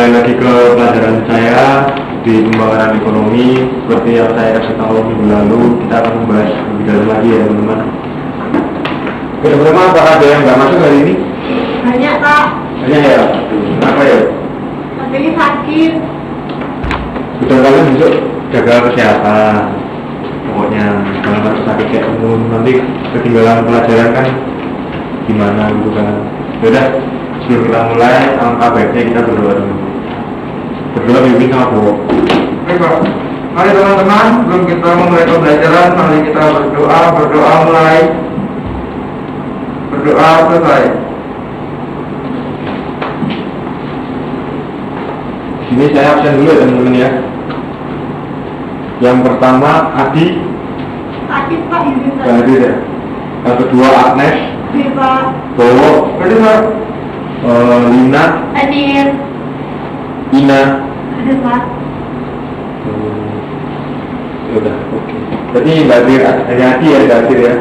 kembali lagi ke pelajaran saya di pembangunan ekonomi. Seperti yang saya kasih tahu minggu lalu, kita akan membahas lebih dalam lagi ya teman-teman. Oke teman-teman, apakah ada yang nggak masuk hari ini? Banyak Pak. Banyak ya? Kenapa ya? Tapi ini sakit. Sudah kalian besok jaga kesehatan. Pokoknya jangan sampai sakit kayak umum, nanti ketinggalan pelajaran kan gimana gitu kan. Yaudah, sebelum kita mulai, alangkah baiknya kita berdoa dulu. Berdoa bimbing sama Bu. Baik Pak, mari teman-teman, sebelum kita memulai pembelajaran, mari kita berdoa mulai, berdoa selesai. Sini saya absen dulu ya teman-teman ya. Yang pertama Adi, Sakit Pak, izin nggak saya. hadir ya. Yang kedua Agnes, Iya Pak. Bowo, Berarti Pak, Lina, Hadir. Ina. Hadir Pak. Udah, oke. Jadi nggak hadir, hanya Adi ya nggak hadir ya.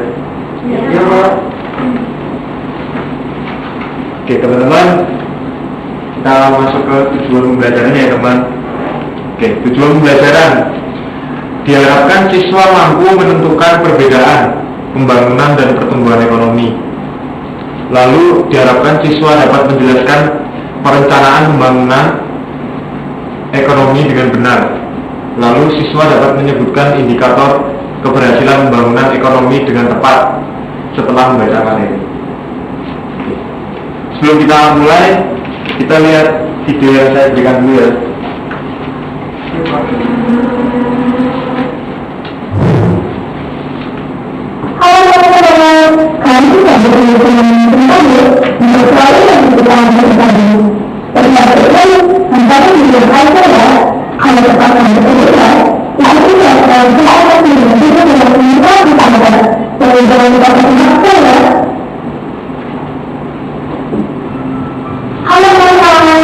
iya Pak. Oke teman-teman, kita masuk ke tujuan pembelajarannya ya teman. Oke, tujuan pembelajaran diharapkan siswa mampu menentukan perbedaan pembangunan dan pertumbuhan ekonomi. Lalu diharapkan siswa dapat menjelaskan perencanaan pembangunan ekonomi dengan benar. Lalu siswa dapat menyebutkan indikator keberhasilan pembangunan ekonomi dengan tepat setelah membaca materi. Sebelum kita mulai, kita lihat video yang saya berikan dulu ya. Iya Pak. Halo teman-teman, kami sudah bertemu dengan tadi untuk selalu yang kita lakukan tadi. Ternyata itu mencari video saya, kalau tetap berkegiatan, lalu kita akan mencoba dengan mencoba ditambah. Jadi jangan lupa untuk saya. Halo teman-teman,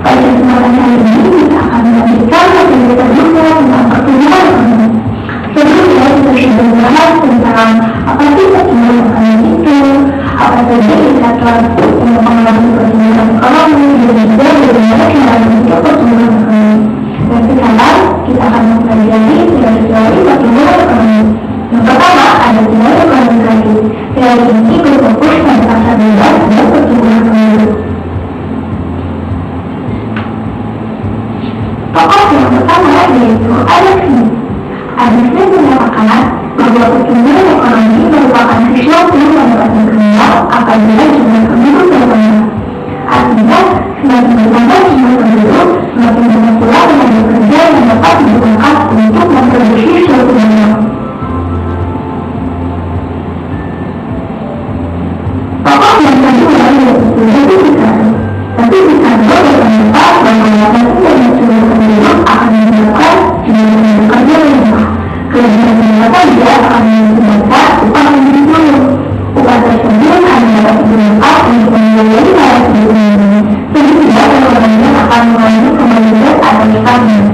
pada kesempatan kali ini kita akan memberikan materi terbuka tentang pertumbuhan ekonomi. Sebelumnya kita sudah membahas tentang apa sih pertumbuhan ekonomi itu, apa saja indikator yang mempengaruhi pertumbuhan ekonomi, dan juga bagaimana cara menentukan pertumbuhan ekonomi. Dan sekarang kita akan mempelajari teori pertumbuhan ekonomi. Yang pertama ada teori ekonomi kredit. Teori ini berfokus pada pasar bebas dan pertumbuhan ekonomi. Tokoh yang pertama yaitu Adam Smith. Adam Smith menyatakan bahwa pertumbuhan ekonomi merupakan sesuatu yang dapat berkembang apabila jumlah penduduk bertambah. Artinya, semakin bertambah jumlah penduduk, semakin banyak pula tenaga kerja yang dapat digunakan untuk memproduksi suatu barang. Tokoh yang kedua yaitu David Ricardo. Tapi Ricardo berpendapat bahwa makin banyak jumlah penduduk akan menyebabkan jumlah tenaga kerja rendah. Kelebihan ternyata dia akan menyebabkan upah menjadi turun. Upah tersebut hanya dapat digunakan untuk membiayai para penduduk ini, sehingga ekonominya akan mengalami kemajuan atau stagnan.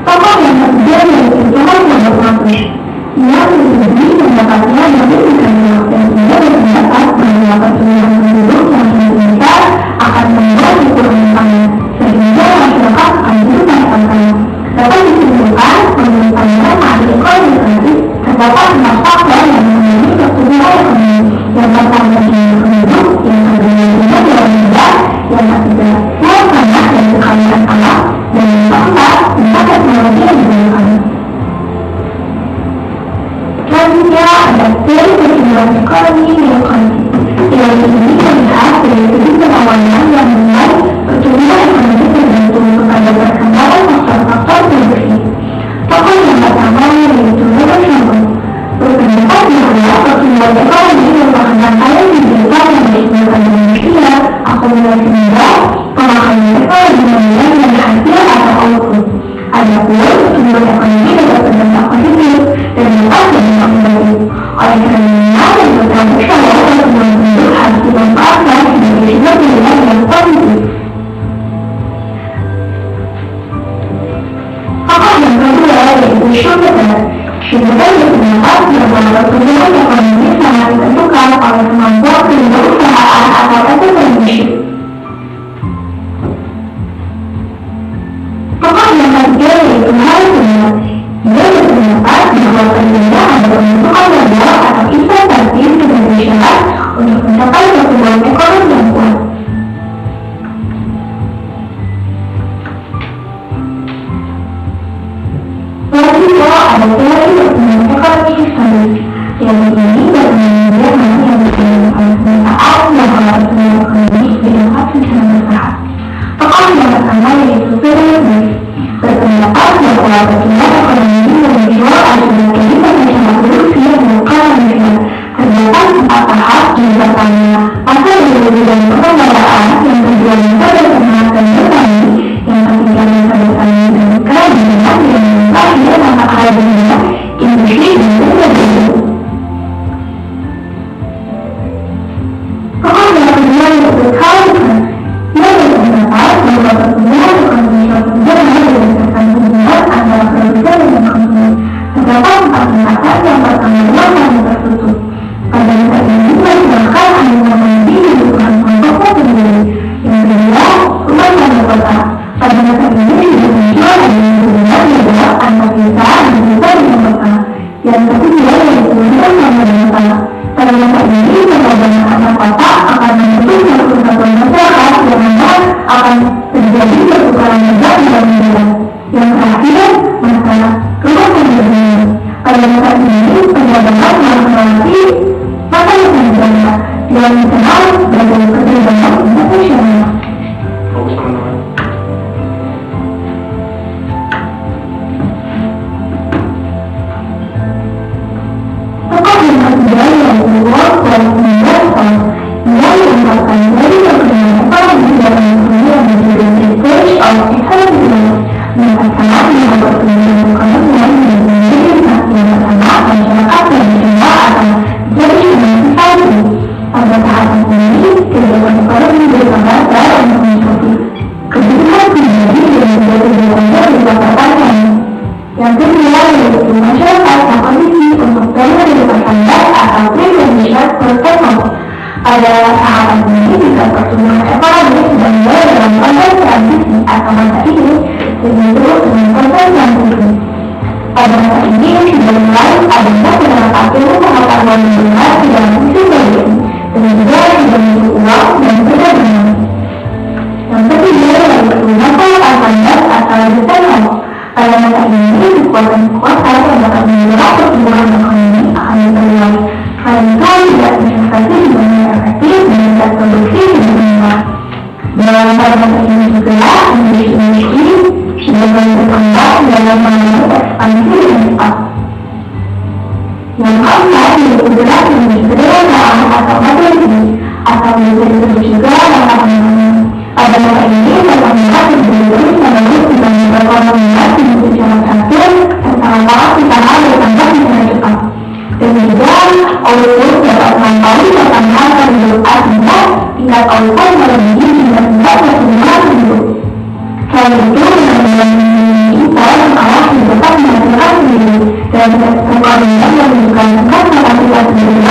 Tokoh yang ketiga yaitu Thomas Robert Malthus. Ia pribadi pendapatnya lebih dikenal dan ia berpendapat bahwa pertumbuhan penduduk yang semakin besar akan membuat ekonomi panas, sehingga masyarakat akan berubah tanpa. Dapat disimpulkan menurut pandangan ahli ekonomi kreatif terdapat 6 faktor yang mengenai pertumbuhan ekonomi. Yang pertama jumlah penduduk, yang kedua jumlah orang muda, yang ketiga luas tanah dan kekayaan alam, dan yang keempat tingkat teknologi yang digunakan. Selanjutnya ada teori pertumbuhan ekonomi neoklasik. Teori ini melihat dari segi perlawanan yang menilai pertumbuhan ekonomi tergantung kepada perkembangan faktor-faktor produksi. Tokoh yang pertama yaitu Robert Schuman berpendapat bahwa pertumbuhan ekonomi merupakan rangkaian kegiatan yang disebabkan manusia, akumulasi nilai, pemakaian teknologi yang dari hasil atau output. Adapun pertumbuhan ekonomi dapat berdampak positif dan dapat berdampak negatif. Oleh karenanya, yang pertama bahwa pertumbuhan penduduk harus dimanfaatkan sebagai sebuah pilihan yang positif. Tokoh yang kedua yaitu Schumpeter. Schumpeter berpendapat bahwa pertumbuhan ekonomi sangat ditentukan oleh yang dikenal sebagai keterlibatan internasional. Fokus teman-teman. Tokoh yang ketiga yaitu World Bank Investor yang merupakan dari perkembangan ekonomi dalam dunia yang menjadi Bridge of Economic mengatakan bahwa perkembangan ekonomi yang menjadi saksi yang pertama masyarakat tradisional atau traditional society. Pada tahapan ini, kehidupan ekonomi berkembang dalam mengikuti kebutuhan pribadi dan menjadi berbeda berdasarkan. Yang kedua yaitu masyarakat yang kondisi untuk dana standar atau privileged personnel. Pada tahapan ini jika pertumbuhan ekonomi sedang mulai dalam konteks transisi atau masa ini disebut dengan konteks transisi. Pada masa ini sudah mulai adanya penerapan ilmu pengetahuan yang benar di dalam sistem politik dan juga sudah bentuk uang dan perdagangan. Yang ketiga yaitu masalah standar atau desain. Pada masa ini kekuatan yang dapat mendorong pertumbuhan ekonomi akan diperluas karena tidak investasi di dunia efektif dan tidak produksi di dunia. Dalam pada masa ini juga industri sudah mulai berkembang dalam mengalami ekspansi yang cepat. Yang keempat yaitu berat industri atau material atau bisa disebut juga lapangan. Pada masa ini pertamina berdiri melalui dibanding perekonomian secara terakhir serta lapangan usaha bertambah secara cepat. Dan juga output dapat melampaui pertambahan penduduk artinya tingkat output melebihi jumlah pertumbuhan penduduk. Selain itu, dengan impor yang kalah dapat menghasilkan sendiri dan perekonomian yang menunjukkan kapasitas sendiri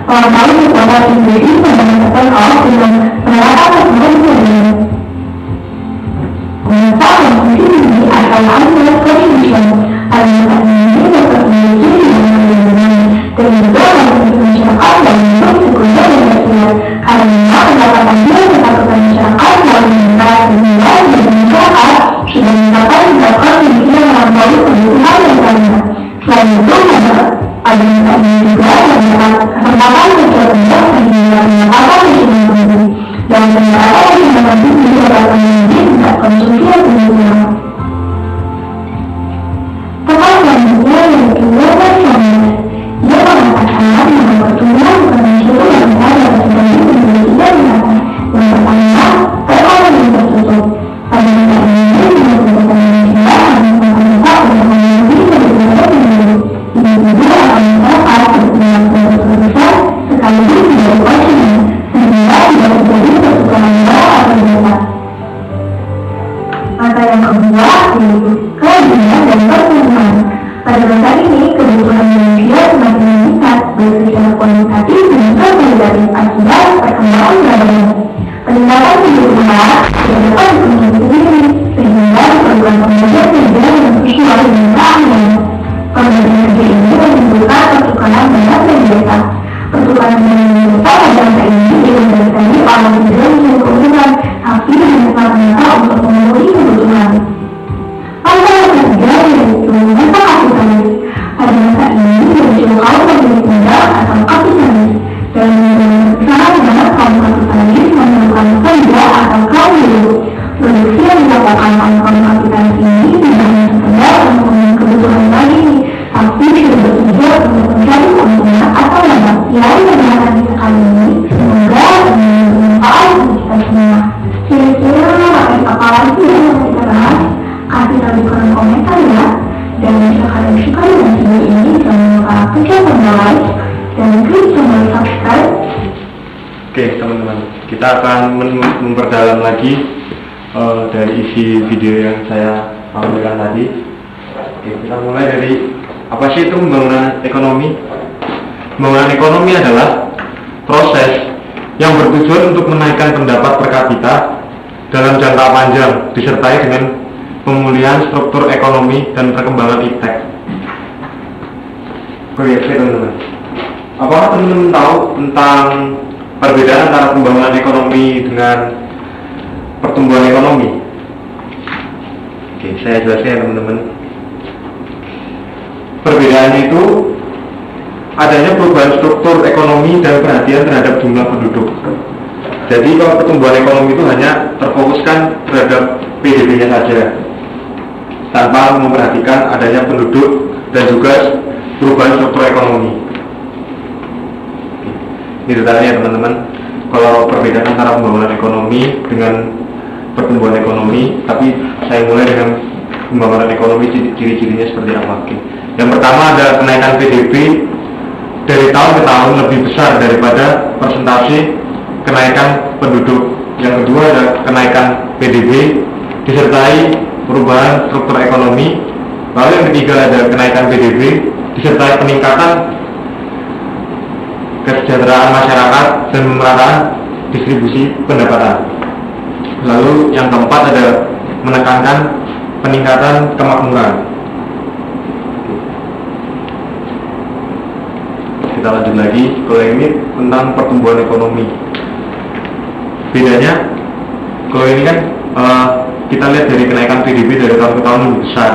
melampaui kekuatan industri berdasarkan oleh dengan penerapan teknologi modern. Mengapa konsumsi ini adalah anugerah contribution pada masa ini dapat memiliki dengan dan juga konsumsi masyarakat dan bentuk sekunder dan tersier karena pendapatan dia kesatuan masyarakat melalui negara dunia dan masyarakat sudah mencapai tingkat konsumsi yang melampaui kebutuhan yang lainnya. Selain itu, pada masa ini juga terdapat kesempatan sosial bentuk sehingga pendapatan yang tinggi dan pendapatan yang tinggi dapat menjadi tingkat konsumsi yang tinggi. Tokoh selanjutnya yaitu Robert Thomas. Dia mengatakan bahwa pertumbuhan ekonomi itu yang besar dapat terjadi menjadi tiga tingkatan. Yang pertama, perekonomian tertutup. Pada masa ini, penduduk Indonesia harus mencapai pertumbuhan lebih dari 2 miliar. Individu akan mencapai pertumbuhan besar sekaligus menjadi konsumen, sehingga tidak terjadi pertukaran barang atau jasa. Masa yang kedua yaitu kelebihan dan pertumbuhan. Pada masa ini, kebutuhan manusia semakin meningkat baik secara kuantitatif dan kualitatif akibat perkembangan peradaban. Peningkatan kebutuhan tidak dapat dipenuhi sendiri, sehingga diperlukan pembelajaran kerja yang sesuai dengan keahlian. Pembelajaran kerja ini menimbulkan pertukaran barang dan jasa. Pertukaran barang dan jasa pada masa ini dikendalikan oleh tidak mencari keuntungan, tapi hanya semata-mata untuk memenuhi kebutuhan. Masa yang ketiga yaitu masa kapitalis. Pada masa ini muncul kaum pemilik modal atau kapitalis dan sangat banyak kaum kapitalis memerlukan kerja atau kaum buruh. Produksi yang dilakukan oleh kaum kapitalis ini tidak hanya sekedar untuk memenuhi kebutuhan lagi, tapi juga bertujuan untuk mencari keuntungan atau laba yang menyenangkan sekali ini semoga bermanfaat bagi kita semua. Kira-kira apa lagi yang harus kita bahas? Kasih tahu di kolom komentar ya. Dan jika kalian suka dengan video ini, jangan lupa klik tombol like dan klik tombol subscribe. Oke teman-teman, kita akan memperdalam lagi dari isi video yang saya sampaikan tadi. Oke, kita mulai dari apa sih itu pembangunan ekonomi? Pembangunan ekonomi adalah proses yang bertujuan untuk menaikkan pendapat per kapita dalam jangka panjang disertai dengan pemulihan struktur ekonomi dan perkembangan iptek. Oke teman-teman, apakah teman-teman tahu tentang perbedaan antara pembangunan ekonomi dengan pertumbuhan ekonomi? Oke, saya jelaskan ya teman-teman. Perbedaannya itu adanya perubahan struktur ekonomi dan perhatian terhadap jumlah penduduk. Jadi kalau pertumbuhan ekonomi itu hanya terfokuskan terhadap PDB-nya saja, tanpa memperhatikan adanya penduduk dan juga perubahan struktur ekonomi. Ini detailnya teman-teman. Kalau perbedaan antara pembangunan ekonomi dengan pertumbuhan ekonomi, tapi saya mulai dengan pembangunan ekonomi, ciri-cirinya seperti apa. Yang pertama ada kenaikan PDB dari tahun ke tahun lebih besar daripada persentase kenaikan penduduk. Yang kedua ada kenaikan PDB disertai perubahan struktur ekonomi. Lalu yang ketiga ada kenaikan PDB disertai peningkatan kesejahteraan masyarakat dan pemerataan distribusi pendapatan. Lalu yang keempat ada menekankan peningkatan kemakmuran. Kita lanjut lagi. Kalau ini tentang pertumbuhan ekonomi. Bedanya, kalau ini kan kita lihat dari kenaikan PDB dari tahun ke tahun lebih besar.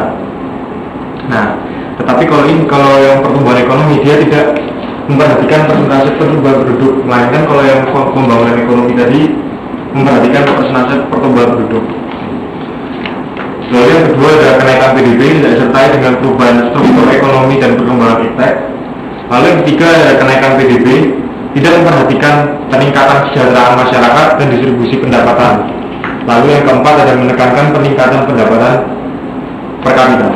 Nah, tetapi kalau yang pertumbuhan ekonomi dia tidak memperhatikan persentase pertumbuhan penduduk, melainkan kalau yang pembangunan ekonomi tadi memperhatikan persentase pertumbuhan penduduk. Lalu yang kedua ada kenaikan PDB disertai dengan perubahan struktur ekonomi dan perkembangan iptek. Lalu yang ketiga ada kenaikan PDB tidak memperhatikan peningkatan kesejahteraan masyarakat dan distribusi pendapatan. Lalu yang keempat ada menekankan peningkatan pendapatan per kapita.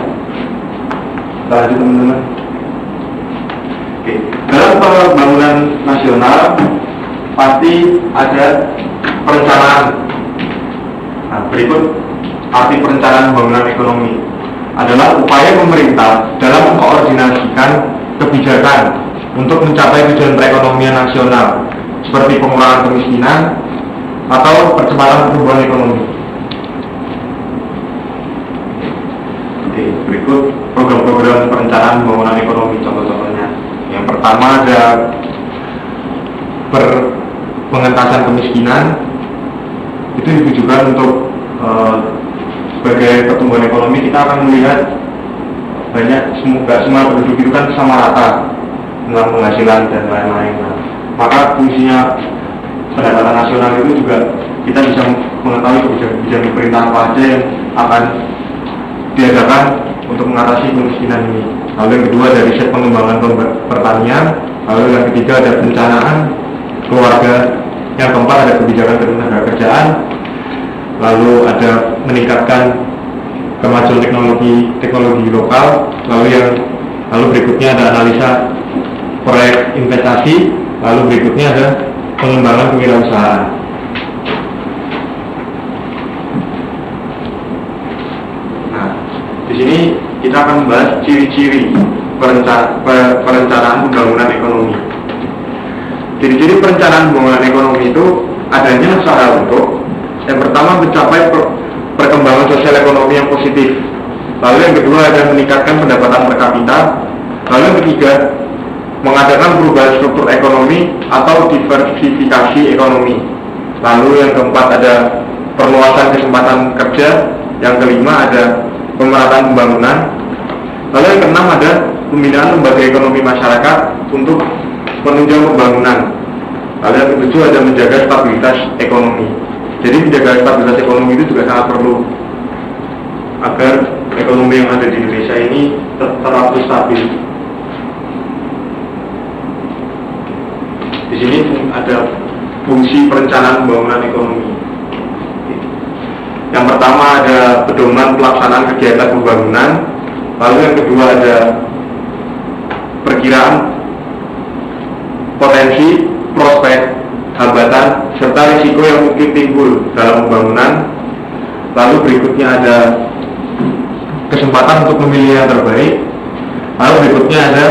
Kita lanjut teman-teman. Oke. Dalam pembangunan nasional pasti ada perencanaan. Nah, berikut arti perencanaan pembangunan ekonomi adalah upaya pemerintah dalam mengkoordinasikan kebijakan untuk mencapai tujuan perekonomian nasional seperti pengurangan kemiskinan atau percepatan pertumbuhan ekonomi. Oke, berikut program-program perencanaan pembangunan ekonomi contoh-contohnya. Yang pertama ada pengentasan kemiskinan, itu ditujukan untuk sebagai pertumbuhan ekonomi kita akan melihat banyak semua penduduk itu kan sama rata dengan penghasilan dan lain-lain. Nah, maka fungsinya pendapatan nasional itu juga kita bisa mengetahui kebijakan pemerintah apa aja yang akan diadakan untuk mengatasi kemiskinan ini. Lalu yang kedua ada riset pengembangan pertanian. Lalu yang ketiga ada perencanaan keluarga. Yang keempat ada kebijakan ketenagakerjaan. Lalu ada meningkatkan kemajuan teknologi lokal. Lalu berikutnya ada analisa proyek investasi. Lalu berikutnya ada pengembangan kewirausahaan. Nah, di sini kita akan membahas ciri-ciri perencanaan pembangunan ekonomi. Ciri-ciri perencanaan pembangunan ekonomi itu adanya usaha untuk yang pertama mencapai perkembangan sosial ekonomi yang positif. Lalu yang kedua ada meningkatkan pendapatan per kapita. Lalu yang ketiga mengadakan perubahan struktur ekonomi atau diversifikasi ekonomi. Lalu yang keempat ada perluasan kesempatan kerja. Yang kelima ada pemerataan pembangunan. Lalu yang keenam ada pembinaan lembaga ekonomi masyarakat untuk menunjang pembangunan. Lalu yang ketujuh ada menjaga stabilitas ekonomi. Jadi menjaga stabilitas ekonomi itu juga sangat perlu agar ekonomi yang ada di Indonesia ini terus stabil. Di sini ada fungsi perencanaan pembangunan ekonomi. Yang pertama ada pedoman pelaksanaan kegiatan pembangunan. Lalu yang kedua ada perkiraan potensi, prospek, hambatan, serta risiko yang mungkin timbul dalam pembangunan. Lalu berikutnya ada kesempatan untuk memilih yang terbaik. Lalu berikutnya ada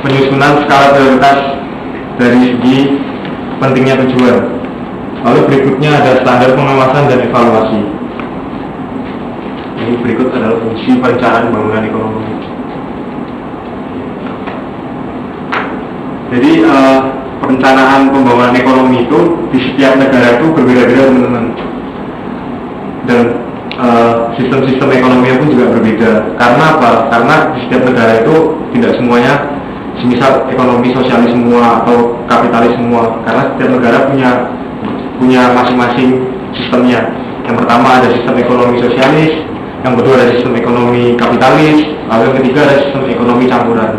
penyusunan skala prioritas dari segi pentingnya tujuan. Lalu berikutnya ada standar pengawasan dan evaluasi. Ini berikut adalah fungsi perencanaan pembangunan ekonomi. Jadi perencanaan pembangunan ekonomi itu di setiap negara itu berbeda-beda teman-teman. Dan sistem-sistem ekonominya pun juga berbeda. Karena apa? Karena di setiap negara itu tidak semuanya semisal ekonomi sosialis semua atau kapitalis semua, karena setiap negara punya masing-masing sistemnya. Yang pertama ada sistem ekonomi sosialis, yang kedua ada sistem ekonomi kapitalis, lalu yang ketiga ada sistem ekonomi campuran.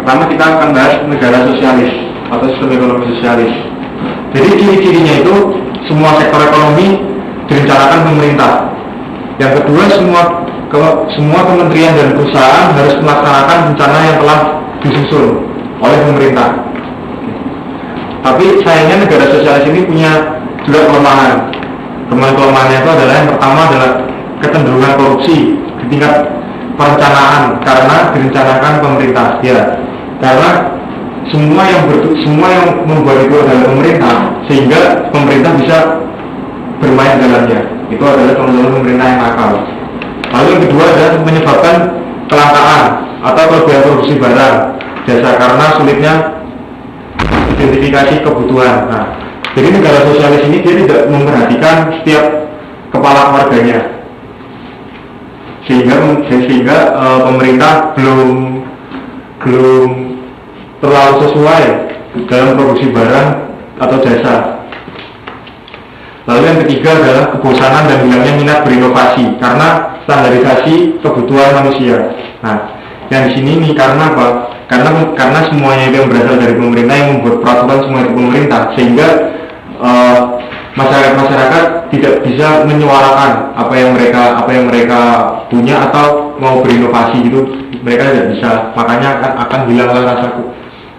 Pertama kita akan bahas negara sosialis atau sistem ekonomi sosialis. Jadi ciri-cirinya itu semua sektor ekonomi direncanakan pemerintah. Yang kedua semua kementerian dan perusahaan harus melaksanakan rencana yang telah disusun oleh pemerintah. Tapi sayangnya negara sosialis ini punya juga kelemahan. Kelemahannya itu adalah yang pertama adalah kecenderungan korupsi di tingkat perencanaan karena direncanakan pemerintah. Ya, karena semua yang membuat itu adalah pemerintah, sehingga pemerintah bisa bermain dalamnya. Itu adalah contoh pemerintah yang nakal. Lalu yang kedua adalah menyebabkan kelangkaan atau kelebihan produksi barang jasa karena sulitnya identifikasi kebutuhan. Nah, jadi negara sosialis ini dia tidak memperhatikan setiap kepala keluarganya, sehingga pemerintah belum terlalu sesuai dalam produksi barang atau jasa. Lalu yang ketiga adalah kebosanan dan hilangnya minat berinovasi karena standarisasi kebutuhan manusia. Nah, yang di sini nih karena apa? Karena semuanya itu yang berasal dari pemerintah yang membuat peraturan semua itu pemerintah, sehingga masyarakat tidak bisa menyuarakan apa yang mereka punya atau mau berinovasi gitu. Mereka tidak bisa, makanya akan hilang rasa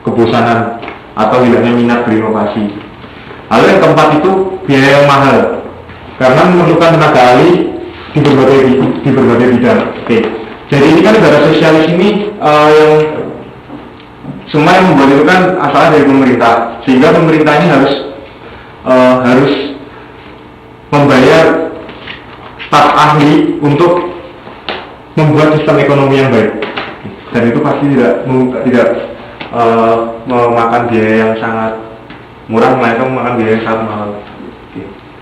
kebosanan atau hilangnya minat berinovasi. Lalu yang keempat itu biaya yang mahal karena memerlukan tenaga ahli di berbagai bidang. Oke. Jadi ini kan negara sosialis ini yang semua yang membuat itu kan asalnya dari pemerintah, sehingga pemerintah ini harus membayar staf ahli untuk membuat sistem ekonomi yang baik, dan itu pasti tidak memakan biaya yang sangat murah, melainkan memakan biaya yang sangat mahal.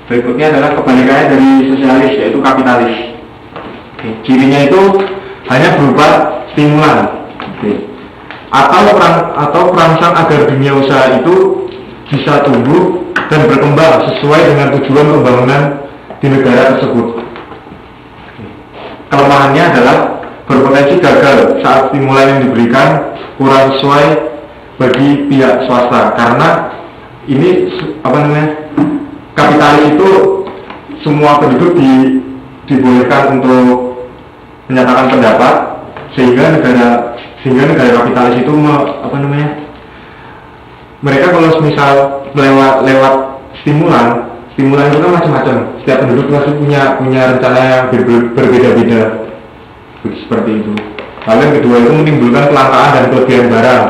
Berikutnya adalah kebalikannya dari sosialis, yaitu kapitalis. Cirinya itu hanya berupa stimulan atau perangsang agar dunia usaha itu bisa tumbuh dan berkembang sesuai dengan tujuan pembangunan di negara tersebut. Kelemahannya adalah berpotensi gagal saat stimulan yang diberikan kurang sesuai bagi pihak swasta, karena ini kapitalis itu semua penduduk dibolehkan untuk menyatakan pendapat, sehingga negara kapitalis itu mereka kalau misal lewat stimulan itu kan macam-macam. Setiap penduduk masih punya rencana yang berbeda-beda, seperti itu. Lalu yang kedua itu menimbulkan kelangkaan dan kelebihan barang.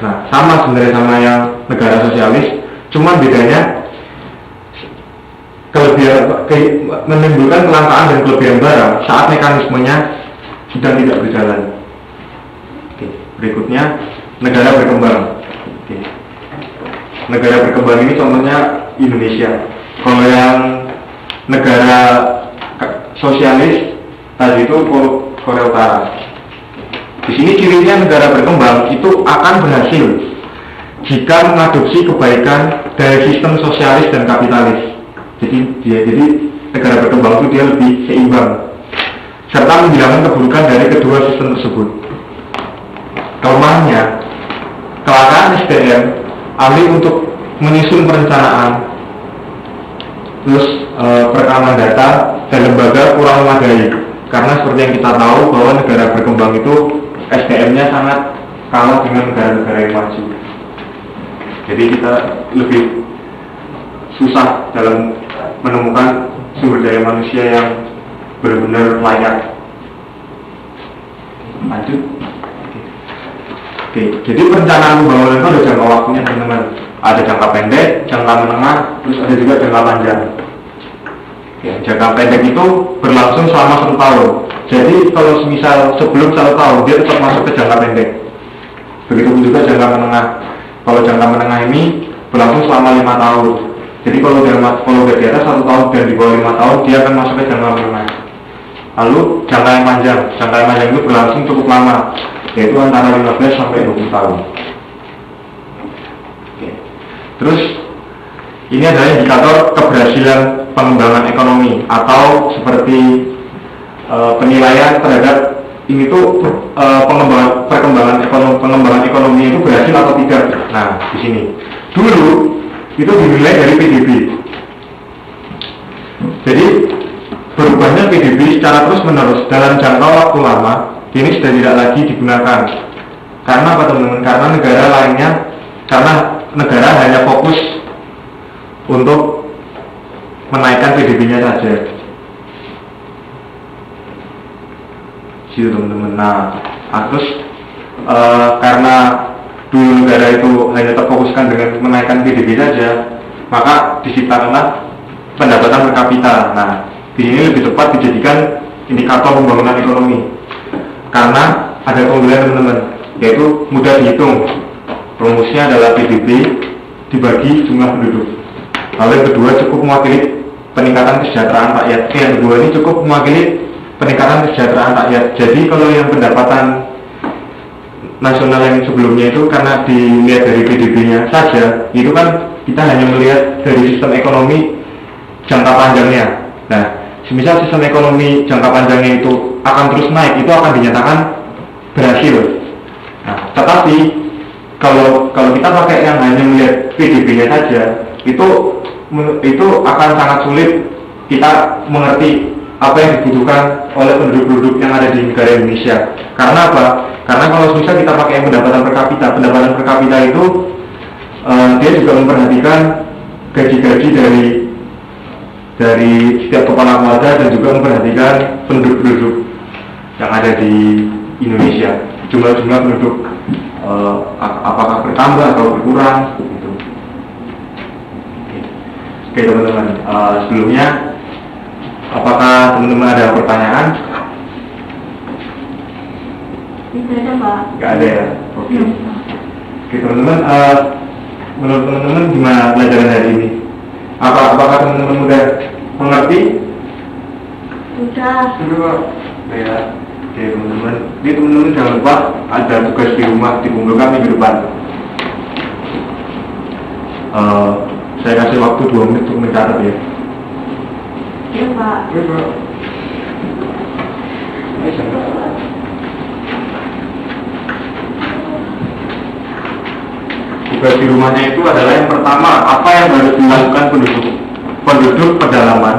Nah, sama sebenarnya sama yang negara sosialis, cuman bedanya menimbulkan kelangkaan dan kelebihan barang saat mekanismenya sedang tidak berjalan. Oke. Berikutnya negara berkembang. Oke. Negara berkembang ini contohnya Indonesia. Kalau yang negara sosialis tadi itu Korea Utara. Di sini cirinya negara berkembang itu akan berhasil jika mengadopsi kebaikan dari sistem sosialis dan kapitalis. Jadi negara berkembang itu dia lebih seimbang, serta menghilangkan keburukan dari kedua sistem tersebut. Kelemahannya, kelangkaan SDM, ahli untuk menyusun perencanaan, terus perekaman data dan lembaga kurang memadai. Karena seperti yang kita tahu bahwa negara berkembang itu SDM-nya sangat kalah dengan negara-negara yang maju. Jadi kita lebih susah dalam menemukan sumber daya manusia yang benar-benar layak. Lanjut. Oke, jadi perencanaan pembangunan itu ada jangka waktunya, teman-teman. Ada jangka pendek, jangka menengah, terus ada juga jangka panjang. Ya, jangka pendek itu berlangsung selama 1 tahun. Jadi kalau misal sebelum 1 tahun dia tetap masuk ke jangka pendek. Begitu juga jangka menengah. Kalau jangka menengah ini berlangsung selama 5 tahun. Jadi kalau udah di atas 1 tahun dan di bawah 5 tahun dia akan masuk ke jangka menengah. Lalu jangka yang panjang itu berlangsung cukup lama, yaitu antara 15 sampai 20 tahun. Oke. Terus ini adalah indikator keberhasilan pengembangan ekonomi atau seperti penilaian terhadap ini tuh pengembangan ekonomi itu berhasil atau tidak. Nah, di sini dulu itu dinilai dari PDB. Jadi berubahnya PDB secara terus-menerus dalam jangka waktu lama ini sudah tidak lagi digunakan. Karena apa teman-teman? Karena negara hanya fokus untuk menaikkan PDB-nya saja. Situ teman-teman. Nah, terus karena dulu negara itu hanya terfokuskan dengan menaikkan PDB saja, maka diciptakanlah pendapatan per kapita. Nah, di sini lebih tepat dijadikan indikator pembangunan ekonomi karena ada keunggulan teman-teman, yaitu mudah dihitung. Rumusnya adalah PDB dibagi jumlah penduduk. Lalu yang kedua cukup mewakili peningkatan kesejahteraan rakyat. Yang kedua ini cukup mewakili peningkatan kesejahteraan rakyat. Jadi kalau yang pendapatan nasional yang sebelumnya itu karena dilihat dari PDB-nya saja, itu kan kita hanya melihat dari sistem ekonomi jangka panjangnya. Nah, semisal sistem ekonomi jangka panjangnya itu akan terus naik, itu akan dinyatakan berhasil. Nah, tetapi kalau kita pakai yang hanya melihat PDB-nya saja, itu akan sangat sulit kita mengerti apa yang dibutuhkan oleh penduduk-penduduk yang ada di negara Indonesia. Karena apa? Karena kalau misal kita pakai pendapatan per kapita itu dia juga memperhatikan gaji-gaji dari setiap kepala keluarga dan juga memperhatikan penduduk-penduduk yang ada di Indonesia. Jumlah penduduk apakah bertambah atau berkurang gitu. Oke teman-teman, sebelumnya apakah teman-teman ada pertanyaan? Bisa ada Pak? Nggak ada ya? Oke. Oke teman-teman, menurut teman-teman gimana pelajaran hari ini? Apakah teman-teman mudah mengerti? Sudah. Sudah, Pak. Ya. Oke teman-teman, ini teman-teman jangan lupa ada tugas di rumah dikumpulkan minggu depan. Saya kasih waktu 2 menit untuk mencatat ya. Iya Pak. Iya, Pak. Tugas di rumahnya itu adalah yang pertama, apa yang harus dilakukan penduduk pedalaman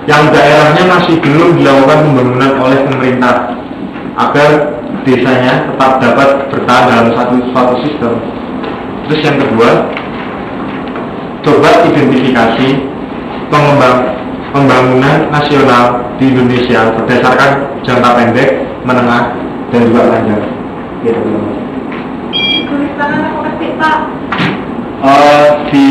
yang daerahnya masih belum dilakukan pembangunan oleh pemerintah agar desanya tetap dapat bertahan dalam suatu sistem. Terus yang kedua, coba identifikasi pembangunan nasional di Indonesia berdasarkan jangka pendek, menengah, dan juga panjang. Ya teman-teman. Tulis tangan apa ketik Pak? Di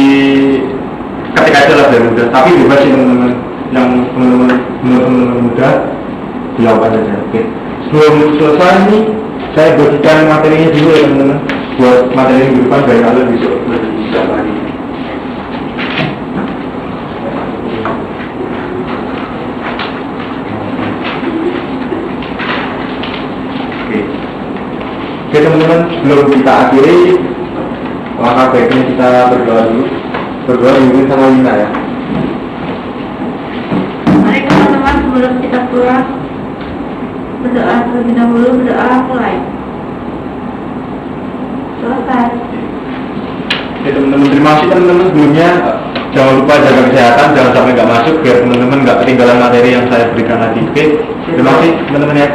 ketik aja lah biar mudah, tapi bebas sih teman-teman. Yang teman-teman muda dilakukan saja. Oke. Sebelum selesai ini, saya bagikan materinya dulu ya teman-teman. Buat materi minggu depan biar kalian bisa lebih bisa lagi. Oke teman-teman, sebelum kita akhiri, langkah baiknya kita berdoa dulu. Berdoa dulu sama Lina ya. Mari teman-teman sebelum kita pulang berdoa terlebih dahulu, berdoa mulai. Selesai. Oke teman-teman, terima kasih teman-teman sebelumnya. Jangan lupa jaga kesehatan, jangan sampai nggak masuk biar teman-teman nggak ketinggalan materi yang saya berikan lagi. Oke, terima kasih teman-teman ya.